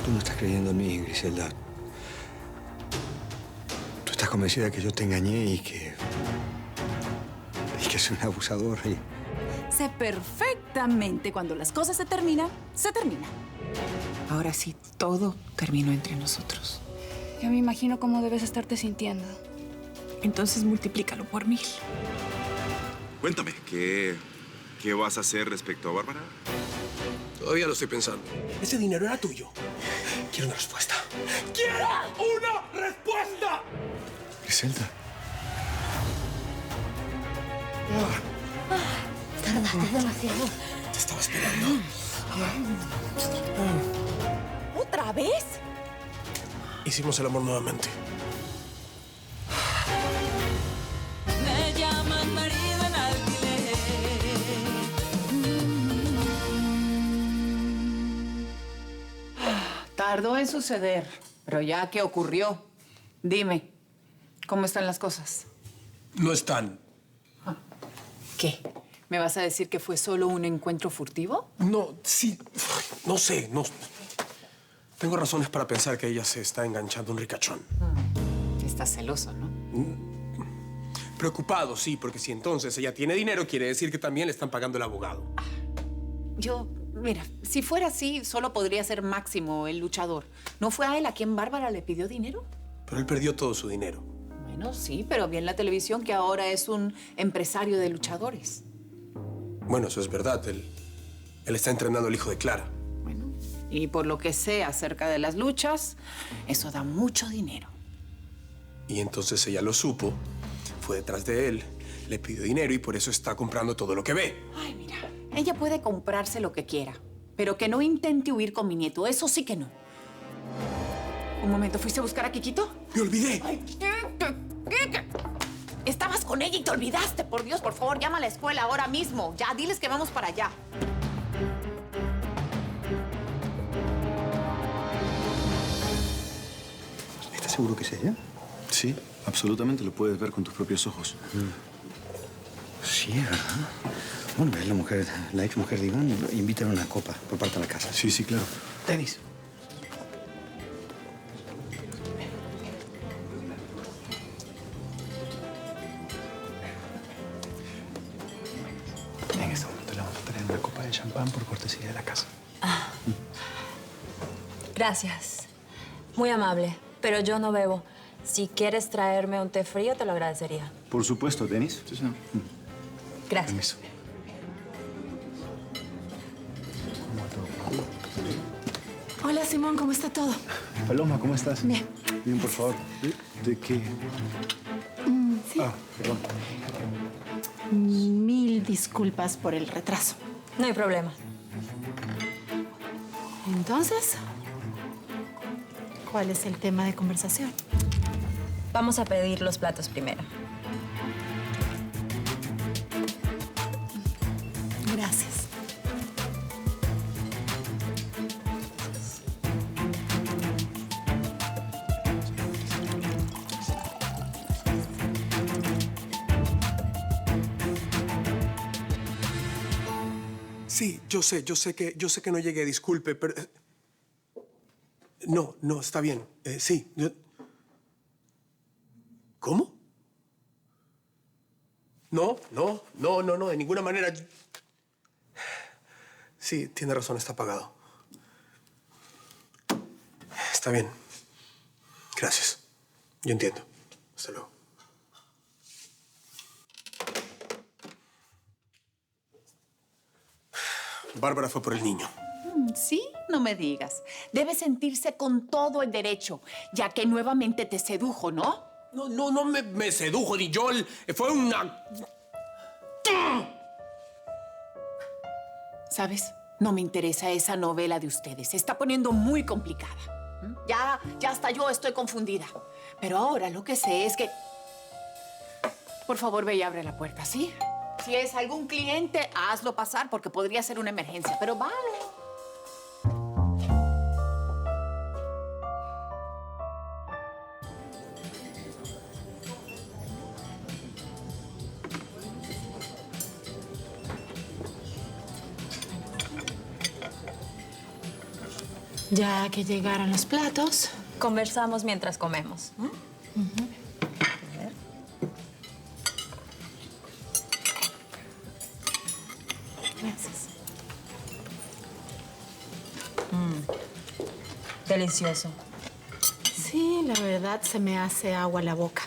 Tú no estás creyendo en mí, Griselda. Tú estás convencida que yo te engañé y que soy un abusador. Sé perfectamente cuando las cosas se terminan, se terminan. Ahora sí, todo terminó entre nosotros. Ya me imagino cómo debes estarte sintiendo. Entonces multiplícalo por 1000. Cuéntame, ¿qué vas a hacer respecto a Bárbara? Todavía lo estoy pensando. Ese dinero era tuyo. Quiero una respuesta. ¡Quiero una respuesta! Griselda. Tardaste demasiado. Te estaba esperando. ¿Otra vez? Hicimos el amor nuevamente. Me llaman marido en alquiler. Tardó en suceder, pero ya que ocurrió, dime, ¿cómo están las cosas? No están. ¿Qué? ¿Me vas a decir que fue solo un encuentro furtivo? No, sí. No sé, no. Tengo razones para pensar que ella se está enganchando a un ricachón. Estás celoso, ¿no? Preocupado, sí, porque si entonces ella tiene dinero, quiere decir que también le están pagando el abogado. Mira, si fuera así, solo podría ser Máximo, el luchador. ¿No fue a él a quien Bárbara le pidió dinero? Pero él perdió todo su dinero. Bueno, sí, pero vi en la televisión que ahora es un empresario de luchadores. Bueno, eso es verdad. Él está entrenando al hijo de Clara. Bueno, y por lo que sé acerca de las luchas, eso da mucho dinero. Y entonces ella lo supo, fue detrás de él, le pidió dinero y por eso está comprando todo lo que ve. Ay, mira, ella puede comprarse lo que quiera, pero que no intente huir con mi nieto, eso sí que no. Un momento, ¿fuiste a buscar a Kikito? ¡Me olvidé! Ay, ¿qué? Estabas con ella y te olvidaste. Por Dios, por favor, llama a la escuela ahora mismo. Ya, diles que vamos para allá. ¿Estás seguro que es ella? Sí, absolutamente. Lo puedes ver con tus propios ojos. Sí, ¿verdad? Bueno, es la ex mujer de Iván. Invítale a una copa por parte de la casa. Sí, claro. Tenis. En este momento le vamos a traer una copa de champán por cortesía de la casa. Gracias. Muy amable, pero yo no bebo. Si quieres traerme un té frío, te lo agradecería. Por supuesto, Denis. Sí, señor. Gracias. Permiso. Hola, Simón, ¿cómo está todo? Paloma, ¿cómo estás? Bien. Bien, por favor. ¿De qué? Sí. Perdón. 1000 disculpas por el retraso. No hay problema. Entonces, ¿cuál es el tema de conversación? Vamos a pedir los platos primero. Gracias. Sí, yo sé que no llegué, disculpe, pero... No, está bien. Sí, ¿Cómo? No, de ninguna manera. Sí, tiene razón, está pagado. Está bien. Gracias. Yo entiendo. Hasta luego. Bárbara fue por el niño. ¿Sí? No me digas. Debe sentirse con todo el derecho, ya que nuevamente te sedujo, ¿no? No me sedujo ni yo. Fue una... ¿Sabes? No me interesa esa novela de ustedes. Se está poniendo muy complicada. Ya hasta yo estoy confundida. Pero ahora lo que sé es que... Por favor, ve y abre la puerta, ¿sí? Si es algún cliente, hazlo pasar porque podría ser una emergencia. Pero vale. Ya que llegaron los platos, Conversamos mientras comemos. gracias. Delicioso. Sí, la verdad se me hace agua la boca.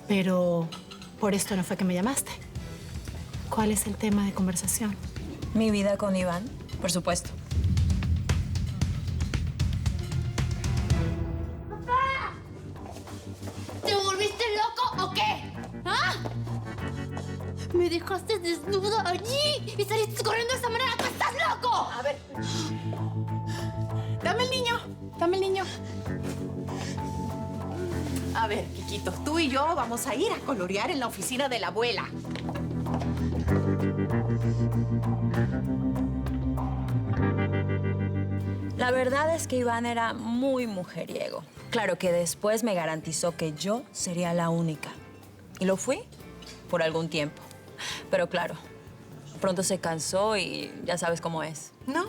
Pero por esto no fue que me llamaste. ¿Cuál es el tema de conversación? Mi vida con Iván, por supuesto. ¿Te volviste loco o qué? ¿Ah? Me dejaste desnuda allí y saliste corriendo de esa manera. ¡Tú estás loco! A ver. Dame el niño. Dame el niño. A ver, Kikito, tú y yo vamos a ir a colorear en la oficina de la abuela. La verdad es que Iván era muy mujeriego. Claro que después me garantizó que yo sería la única. Y lo fui por algún tiempo. Pero claro, pronto se cansó y ya sabes cómo es. No,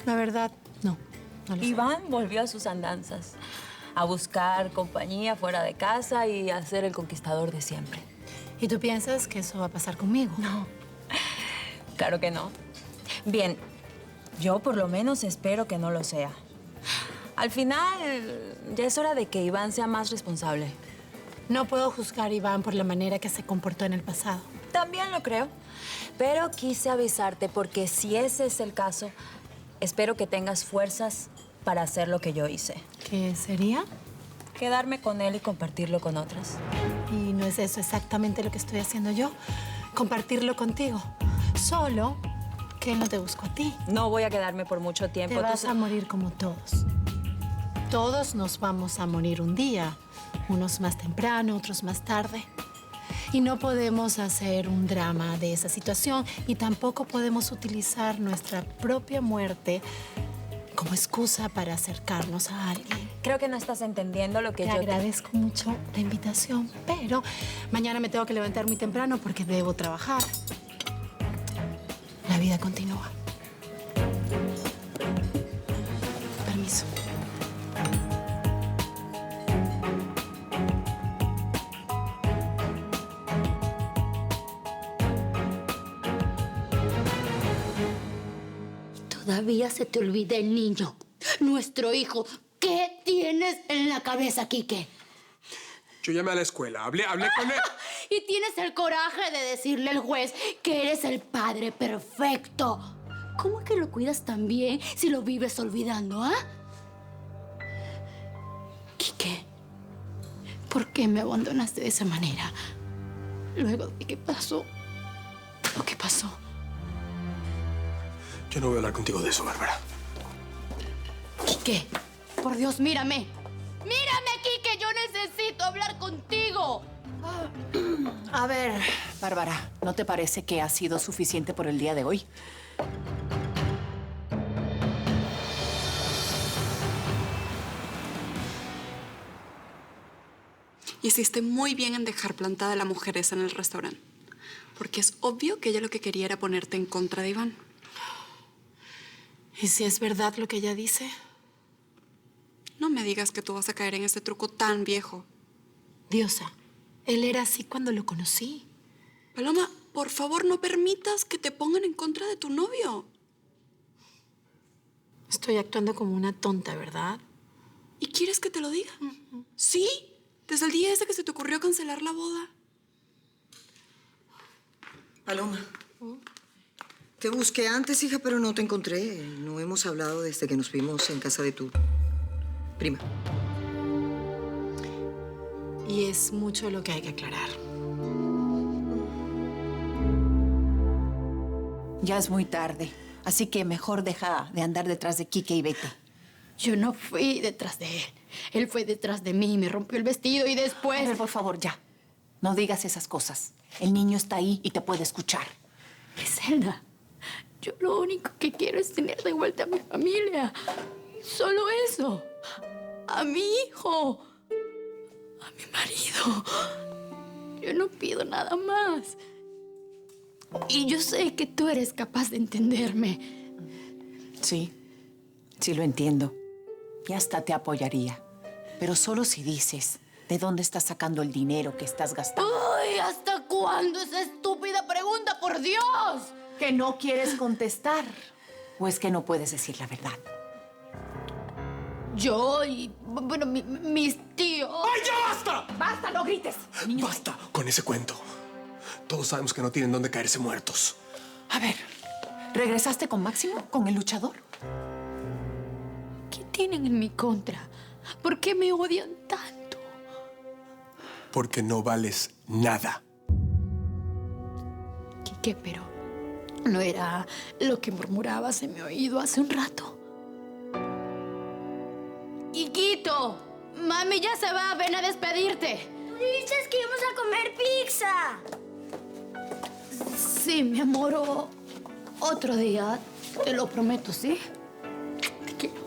la verdad, no. No lo sé. Iván volvió a sus andanzas, a buscar compañía fuera de casa y a ser el conquistador de siempre. ¿Y tú piensas que eso va a pasar conmigo? No, claro que no. Bien, yo por lo menos espero que no lo sea. Al final, ya es hora de que Iván sea más responsable. No puedo juzgar a Iván por la manera que se comportó en el pasado. También lo creo, pero quise avisarte porque si ese es el caso, espero que tengas fuerzas para hacer lo que yo hice. ¿Qué sería? Quedarme con él y compartirlo con otras. Y no es eso exactamente lo que estoy haciendo yo. Compartirlo contigo. Solo que él no te buscó a ti. No voy a quedarme por mucho tiempo. Te tú vas a morir como todos. Todos nos vamos a morir un día. Unos más temprano, otros más tarde. Y no podemos hacer un drama de esa situación y tampoco podemos utilizar nuestra propia muerte como excusa para acercarnos a alguien. Creo que no estás entendiendo lo que Te yo agradezco mucho la invitación, pero mañana me tengo que levantar muy temprano porque debo trabajar. La vida continúa. Permiso. Todavía se te olvida el niño, nuestro hijo. ¿Qué tienes en la cabeza, Quique? Yo llamé a la escuela, hablé con él. Y tienes el coraje de decirle al juez que eres el padre perfecto. ¿Cómo es que lo cuidas tan bien si lo vives olvidando, ah? Quique, ¿por qué me abandonaste de esa manera? Luego de que pasó lo que pasó. Yo no voy a hablar contigo de eso, Bárbara. Quique, por Dios, mírame. Mírame, Quique, yo necesito hablar contigo. A ver, Bárbara, ¿no te parece que ha sido suficiente por el día de hoy? Hiciste muy bien en dejar plantada a la mujer esa en el restaurante. Porque es obvio que ella lo que quería era ponerte en contra de Iván. ¿Y si es verdad lo que ella dice? No me digas que tú vas a caer en este truco tan viejo. Diosa, él era así cuando lo conocí. Paloma, por favor, no permitas que te pongan en contra de tu novio. Estoy actuando como una tonta, ¿verdad? ¿Y quieres que te lo diga? Sí, desde el día ese que se te ocurrió cancelar la boda. Paloma, te busqué antes, hija, pero no te encontré. No hemos hablado desde que nos vimos en casa de tu prima. Y es mucho lo que hay que aclarar. Ya es muy tarde, así que mejor deja de andar detrás de Quique y vete. Yo no fui detrás de él. Él fue detrás de mí, me rompió el vestido y después... A ver, por favor, ya. No digas esas cosas. El niño está ahí y te puede escuchar. Griselda, yo lo único que quiero es tener de vuelta a mi familia. Solo eso. A mi hijo. A mi marido. Yo no pido nada más. Y yo sé que tú eres capaz de entenderme. Sí, Sí lo entiendo. Y hasta te apoyaría. Pero solo si dices de dónde estás sacando el dinero que estás gastando. ¡Ay! ¿Hasta cuándo esa estúpida pregunta, por Dios? ¿Que no quieres contestar? ¿O es que no puedes decir la verdad? Yo y, bueno, mis tíos... ¡Ay, ya basta! ¡Basta, no grites! Niño. Basta con ese cuento. Todos sabemos que no tienen dónde caerse muertos. A ver, ¿regresaste con Máximo? ¿Con el luchador? ¿Qué tienen en mi contra? ¿Por qué me odian tanto? Porque no vales nada. Quique, pero no era lo que murmurabas en mi oído hace un rato. Quiquito, mami ya se va, ven a despedirte. Tú dices que íbamos a comer pizza. Sí, mi amor, otro día, te lo prometo, ¿sí? Te quiero.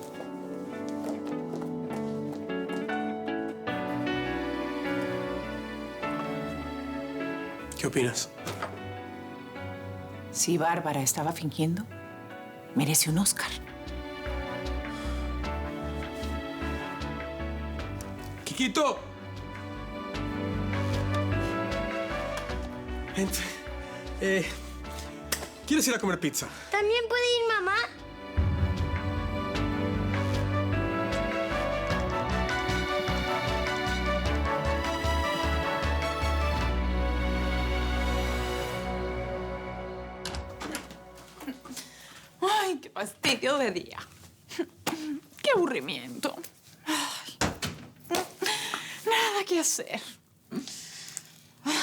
¿Qué opinas? Si Bárbara estaba fingiendo, merece un Oscar. ¡Quiquito! Vente. ¿Quieres ir a comer pizza? ¿También puede ir mamá? Ay, qué fastidio de día. Qué aburrimiento. Ay, nada que hacer. Ay,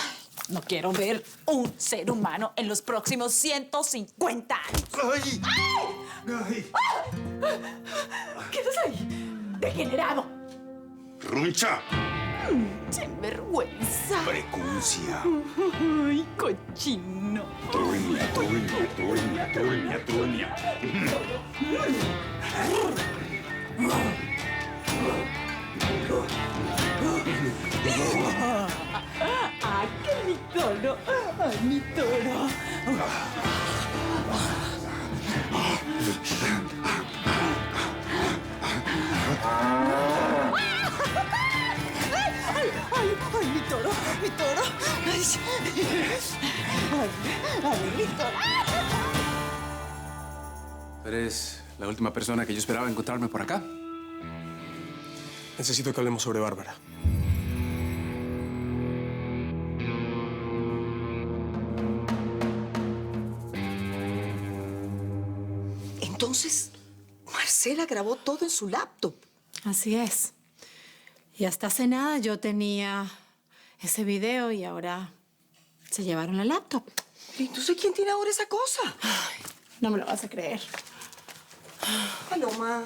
no quiero ver un ser humano en los próximos 150 años. ¡Ay! ¡Ay! ¿Qué haces ahí? ¡Degenerado! ¡Runcha! ¡Sinvergüenza! ¡Precuncia! ¡Ay, cochino! ¡Turnia, turnia, turnia, turnia, turnia! ¡Ay, qué mi toro! ¡Ay, mi toro! ¡Ay, mi toro! ¡Mi toro! ¡Ay, mi toro! Eres la última persona que yo esperaba encontrarme por acá. Necesito que hablemos sobre Bárbara. Entonces, Marcela grabó todo en su laptop. Así es. Y hasta hace nada yo tenía ese video y ahora se llevaron la laptop. Entonces, ¿quién tiene ahora esa cosa? Ay, no me lo vas a creer. Paloma,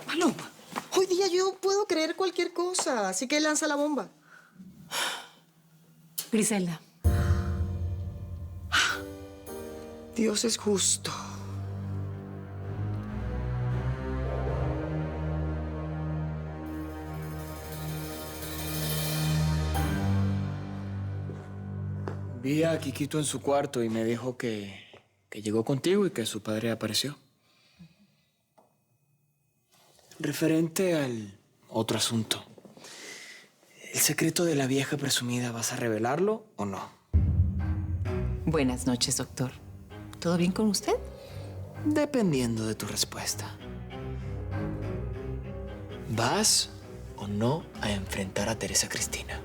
Paloma, hoy día yo puedo creer cualquier cosa, así que lanza la bomba. Griselda. Dios es justo. Vi a Quiquito en su cuarto y me dijo que llegó contigo y que su padre apareció. Referente al otro asunto. ¿El secreto de la vieja presumida vas a revelarlo o no? Buenas noches, doctor. ¿Todo bien con usted? Dependiendo de tu respuesta. ¿Vas o no a enfrentar a Teresa Cristina?